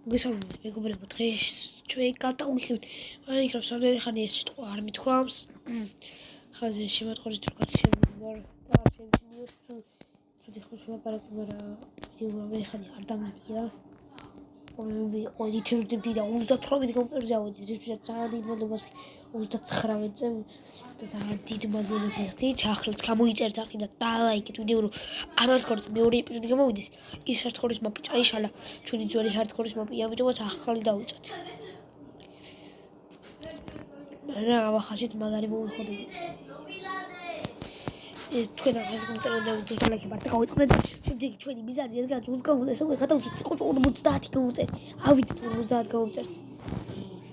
მოგესალმებით მეგობრებო, დღეს ჩვენ გადავიხივთ Minecraft-ს რამდენი ხანია ეს სიტყვა არ მithქვამს. ხაზე შემატყურეთ როგორც შემიძლია და შემიძლია ცუდი ხოს ვლაპარაკი, მაგრამ ვიდეო რამდენი ხანია არ დამიგია. მე ყოლითებდი და 38 კომპიუტერზე ავედი, რითაც ძალიან დიდ მადლობას 39-ზე და ძალიან დიდ მადლობას ეხდით. ახლაც გამოიწერთ არხი და დალაიქეთ ვიდეო, რომ ამართქორით მეორე ეპიზოდი გამოვიდეს. ის ჰარდკორის მაპი წაიშალა, ჩვენი ძველი ჰარდკორის მაპი, ამიტომაც ახალი დავიწყეთ. რა ახაშით მაგარი მოვიხოდებით. თქვენ ახალს გმწერთ და დალაიქი მართ გავიწყდეთ. შემდეგი ჩვენი მიზანი რადგან 20 გამოვიდეს, უკვე გადავწყვეტ იყო 50 გამოვწერთ. ავიდეთ 50 გამოვწერს.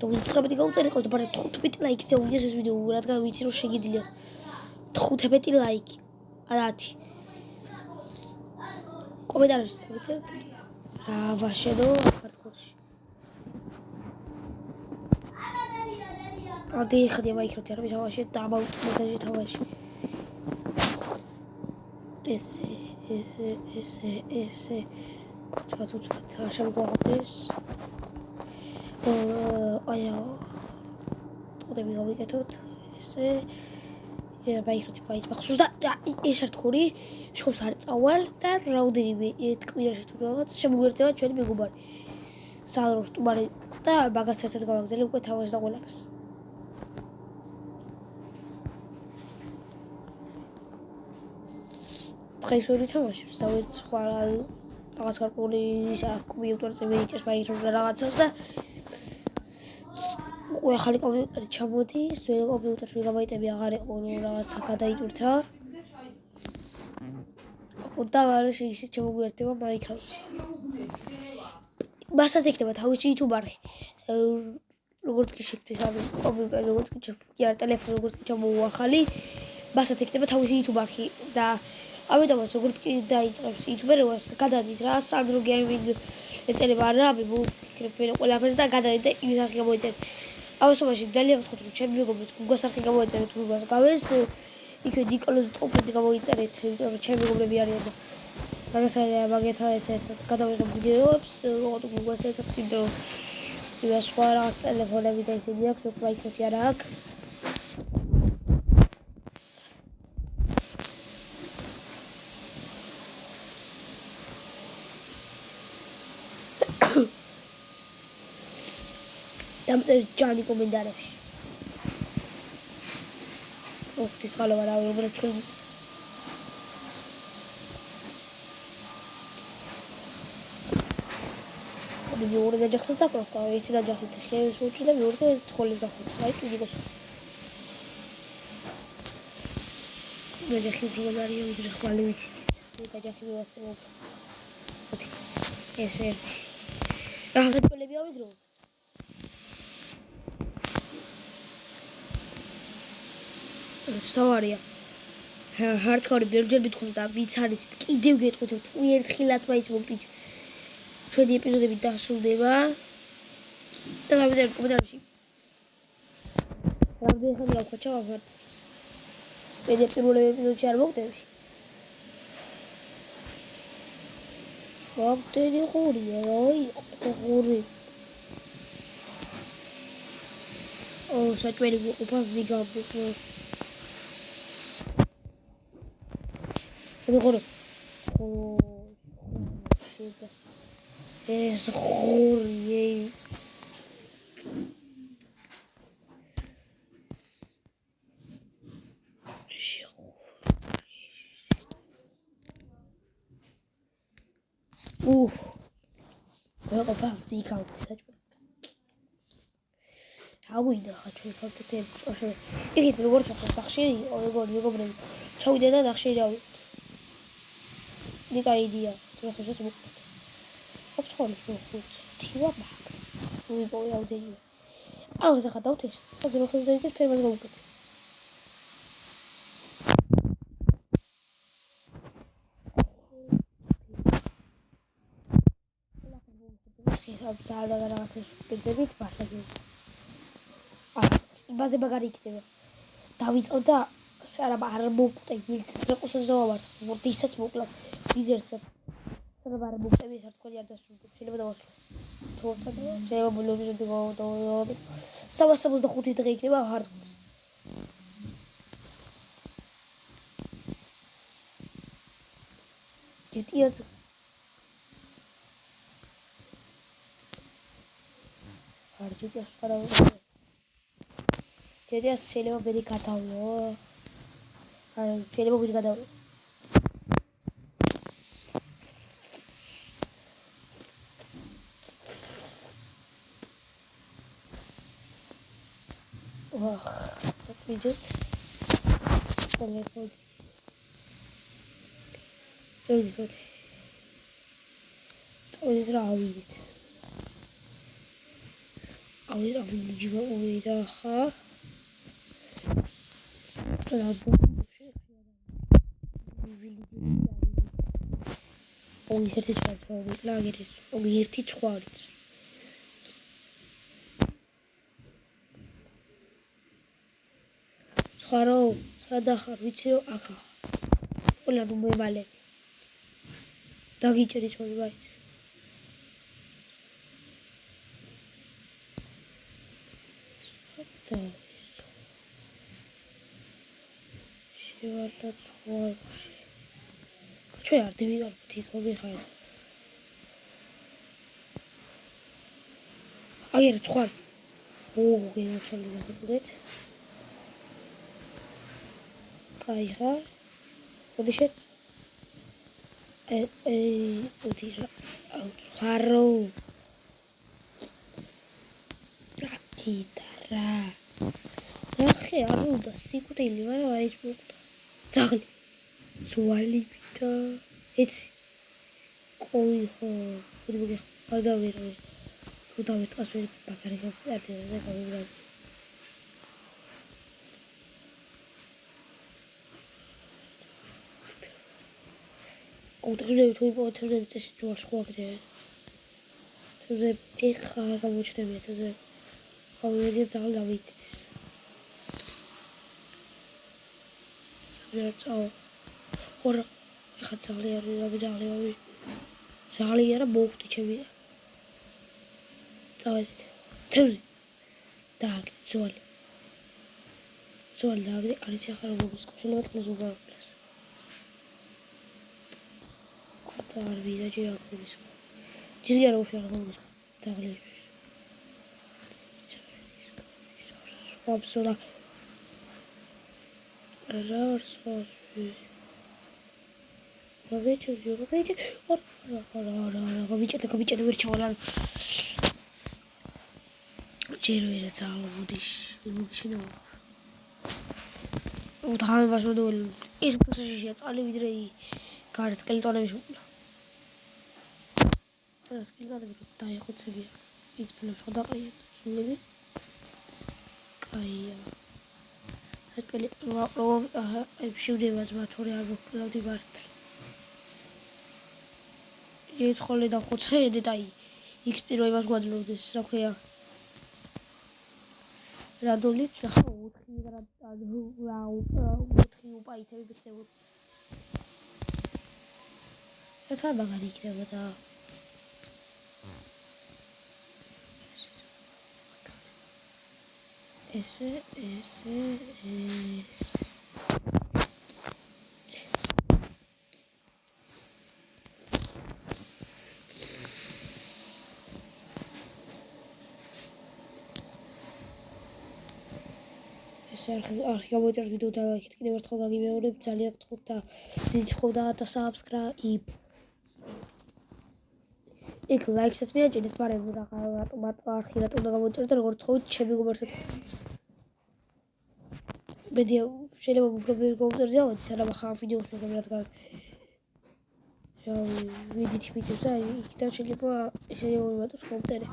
და 19 გამოვწერთ იყო და მაგრამ 15 ლაიქს წავიდეს ეს ვიდეო, რადგან ვიცი რომ შეგიძლია 15 ლაიქი. 10 კომენტარებში წავიწერთ. რა ვაშენო ჰარდკორში. ადი ხდია Minecraft-ი არ ვიცავაში და ამავდროულად თავაში. ესე ცოტა შემოგვაღდეს. აია ტოდები გავიკეთოთ. ესე Minecraft-ი ბახსოვს და ეს ჰარდკორი შორს არ წავალ და რაოდენიმე ერთ კვირაში თუ რაღაც შემოგვერთება ჩვენი მეგობარი. სალროს სტუმარი და მაგას ერთად გავაგზავნე უკვე თავს და ყველაფერს. დღეს ვერ ვითამაშებს და ვერც სხვა რაღაც გარკვეული კომპიუტერზე ვეიჭერს Minecraft და რაღაცას და უკვე ახალი კომპიუტერი ჩამოდის, ძველი კომპიუტერში მეგაბაიტები აღარ იყო, რომ რაღაცა გადაიტვირთა. და ვარაში ისიც შემოგვიერთდება Minecraft. მასაც ექნება თავისი YouTube არხი. როგორც კი შექმნის ამ კომპიუტერი, როგორც კი არ ტელეფონი, როგორც კი ჩამოუახალი, მასაც ექნება თავისი YouTube არხი და ამიტომაც როგორც კი დაიწყებს YouTube-ერებას, გადადის რა Sandro Gaming ეწერება რა, მე მოვიქრებ ყველაფერს და გადადი და იმის არხი გამოიწერეთ. ამასობაში ძალიან ვთქვით, რომ ჩემი მეგობრებს Google-ს არხი გამოიწერეთ, თუ გავეს, იქვე Nicholas Top-ი გამოიწერეთ, იმიტომ რომ ჩემი მეგობრები არიან და მაგასაც ერთად გადავიღებ ვიდეოებს, როგორც Google-ს ერთად, იმიტომ რომ იმას სხვა რაღაც ტელეფონები და ისინი აქვს, Minecraft-ი არა აქვს. დამწერეთ ჯანი კომენტარებში. ოხტის ხალვა რა ვიბრებ თქვენ. მე ორი დაჯახსას დაკვრა, ერთი დაჯახით ხელს მოჭრა და მეორე ცხოველს დახვრა. აი ტვიგოს. მე დაიხი ვიგარია ვიდრე ხვალე ვიცი. მე დაჯახი ვასწავლო. ეს ერთი. ახლა წელები ავიგრო. ეს თავარია. ჰარდკორი ბერჯერ მithქვამს და ვიც არის კიდევ გეტყვით თუ ერთხილაც მაინც მომპით. ჩვენი ეპიზოდები დასრულდება და გამიწერეთ კომენტარებში. რამდენი ხანია უკვე ჩავაგდეთ? მე პირველ ეპიზოდში არ მოვხდები. ვაფტენი ხურია, აი, ხური. საჭმელი უპას ზიგავდეს მე. როგორ შეიძლება ეს ხური ვეყო ფასი გავდი საჭმელი. ავიდა ხა ჩვენ ფაქტები შოშე. იქით როგორც ახლა სახშირი იყო, როგორ მეგობრები ჩავიდა და ნახშირი ნიკა იდეა, თუ ხოშეს მოკეთ. ოფცხოლის მოხუც, თივა მაგც. უიპოვე რაოდენიმე. ამას ახლა დავთეს, ხოზე მოხდეს ის ფერმას გამოკეთ. ზალა და რაღაცა შეგდებით ბარდაგის. იმაზე მაგარი იქნება. დავიწყო და არა არ მოვკვდე, მიყრეყოს ზავართ. მოდისაც მოკლა ვიზერსაც. შეიძლება არ მოვწევი ეს არც არ დასრულდება. შეიძლება დავასრულო. თორსა და შეიძლება ბოლომდე დავავალო. 365 დღე იქნება hardcore. GTA-ს არ GTA-ს ხარავდა. GTA-ს შეიძლება ბედი გადავლო. არ შეიძლება ბედი გადავლო. ვახ, ვიდეთ. ტელეფონი. წავიდეთ. წავიდეთ რა ავიდეთ. ავიდე უვიდა ხა. რა ბოშე ერთი ცხვარი ლაგერის ერთი ცხვარიც ცხვარო სადახარ ვიცი რომ აქა ყველა რომ მევალე დაგიჭერი ცხვარი ვაიც შევარდა ცხვარში ჩვენ არ დივიღალბთ ითხოვი ხარ აგერ ცხვარი გენოჩალი დაგებდეთ კაი ხარ ოდიშეთ ოდიშა ხარო რაკიტარა ნახე არ უნდა სიკვდილი მაგრამ არ ის მოკდა ძაღლი ზვალი და ეცი კოი ხო ვიგე არ დავირო თუ დავიწყას ვერ ბაგარი გავწერდი და გავიბრალდი ოთხზე თუ იპოთებზე წესი ძვას ხვაგდე თუზე ეხა გამოჩნდებია თუზე ავიდე ძაღლი დავიცდის საერთო ორ ეხა ძაღლი არის ძაღლი არა მოვხდი ჩემი წავედით თევზი დააგდე ძვალი დააგდე არის ახლა რომ მოგისკო შეიძლება წყლის უგაროდეს არ ვიდა ჯერ არ მოგისკო ჯერ არ მოგისკო ძაღლი სვაბსოლა რა არსვასი გავიჭე გავიჭე ვერ ჩავალ ჯერ ვერა ძალო ბუდიშ მოგიშინო უთამე ბაშოდოლ ის პროცესია წალი ვიდრე გარეთ სკელეტონების უკლა რა სკელეტონები დაიხოცებია იქ ფლებს ხდაყია სულები კაია საკელი აი შევდებას მათორე არ მოკლავდი მართლა ეს ხოლე დახოცე და აი იქ პირველებას გვაძლევდეს რა ქვია რადოლიც ახლა 4 რა 4 უპაითები ბესტევ ეს არ მაგარი იქნება და ეს არხი გამოიწერეთ ვიდეო და ლაიქით კიდევ ერთხელ გაგიმეორებ ძალიან გთხოვთ და დიდ და subscribe იქ ლაიქსაც მიაჭიდეთ მაგრამ რატომ არხი რატომ უნდა გამოიწერეთ და როგორც ხოვით ჩემი გომართეთ ბედია შეიძლება უფრო ვერ გავუწერდი ავად სანამ ახლა ვიდეოს ვიღებ რადგან ვიდით და იქიდან შეიძლება ესენი მომატოს მომწერე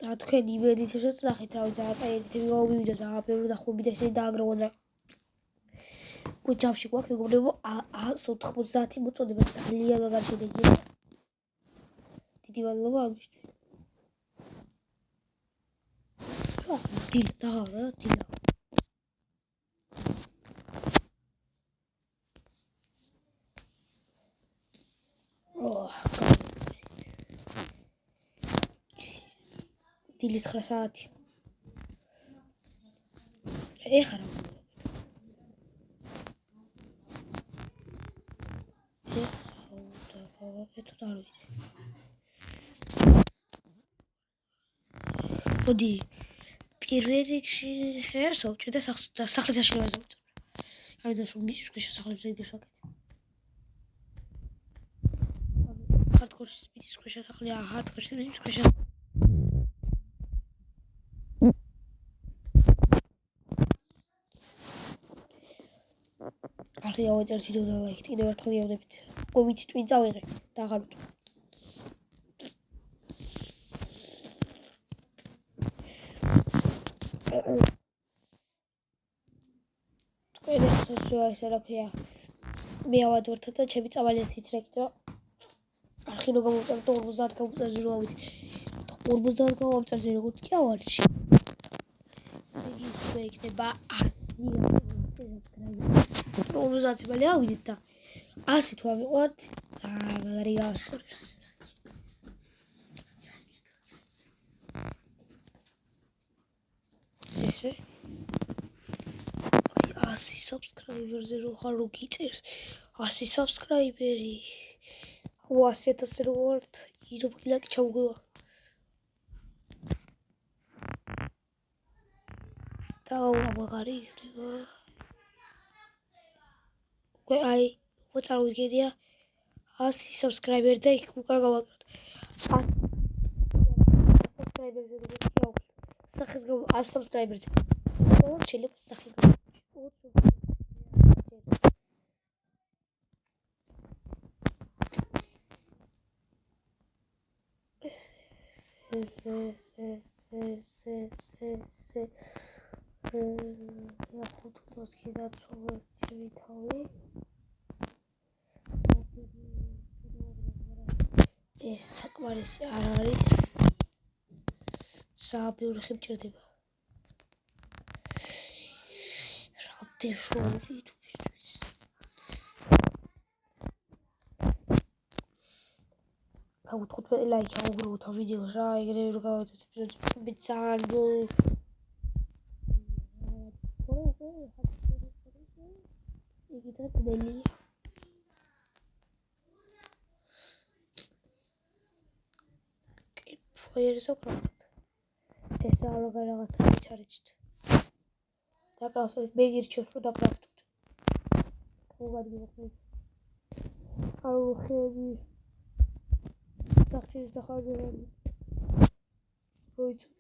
და თქვენი იმედითაც ნახეთ რა ვიცი აი ედიტები გავივიდეთ რა ბევრი დახვები და ესე დააგროვა და გუჩავში გვაქვს მეგობრებო 190 მოწოდება ძალიან მაგარი შედეგია დიდი მადლობა ამისთვის რა დილა დაღარა დილა დილის 9 საათი. ეხლა რა გავაკეთოთ არ ვიცი. მოდი პირველ რიგში ხერს ავჭერ და სახლის აშენებას ავწერ. არ ვიცი რომ მის შესაძლებლად რიგებს ვაკეთებ. ჰარდკორის მიწის ქვეშ შესახლია, ჰარდკორის მიწის ქვეშ. ახლა ავეწერთ ვიდეო და ლაიქით, კიდევ ერთხელ გიავდებით. გომიცით ვინ წავიღე და აღარ ვწვ. თქვენ ახლა ისე რა ქვია. მე ავადვართ და ჩემი წავალიაც იცრა კიდევ. არხინო გამოვწერთ 50 გამოვწერთ რა ვიცი. 50 გამოვწერთ როგორც კი ავარჩი. იგი იქნება 50 მალე ავიდეთ და 100 თუ ავიყვართ ძალიან მაგარი გავასწორებს. ესე 100 subscriber-ზე რო ხარ რო გიწერს 100 subscriber-ი 100,000 რო ვართ ირო ბილაკი ჩავგვევა და მაგარი იქნება უკვე აი უკვე წარმოვიდგენია 100 subscriber და იქ უკვე გავაკეთოთ 100 subscriber-ზე რო გიაქვს სახეს 100 subscriber-ზე შეიძლება სახე ეს საკმარისი არ არის საბიური ხე მჭირდება რამდენშორი YouTube-ისთვის აუთხოთ ლაიქი აუგროვოთ ამ ვიდეოს რა ეგრევე რომ გავაკეთოთ ეპიზოდები ძალიან იგი და ძნელია ფოიერზე ვკრავთ ეს არა რაღაცა ვიცარიჩით დაკრავთ მე გირჩევთ რომ დაკრავთ მოგადგინოთ მე აუ ხები სახჭის და ხარჯერანი როიცოდით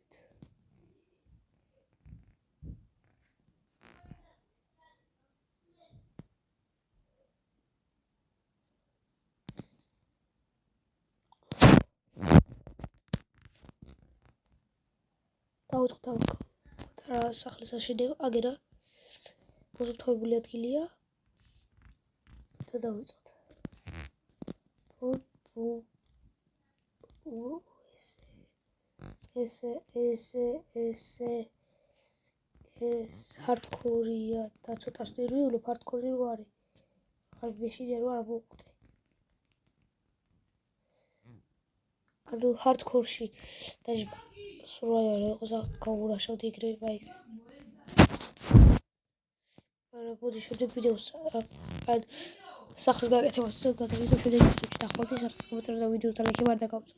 დაუთხოთ რა სახლის აშენება აგერა მოზრდილი ადგილია და დავიწყოთ ეს ჰარდკორია და ცოტა სტერილი ჰარდკორი რო არის არ მეშინია რო არ მოვყვდე ანუ ჰარდკორში და სროლა იყოს გაურაშავთ ეგრევე მაიგრე არა ბოდი შემდეგ ვიდეოს ან სახლის გაკეთებას გადავიდო შემდეგ ვიდეოში და ხვალ ის სახლის გამოწერა და ვიდეოს და ლაიქი არ დაგავწო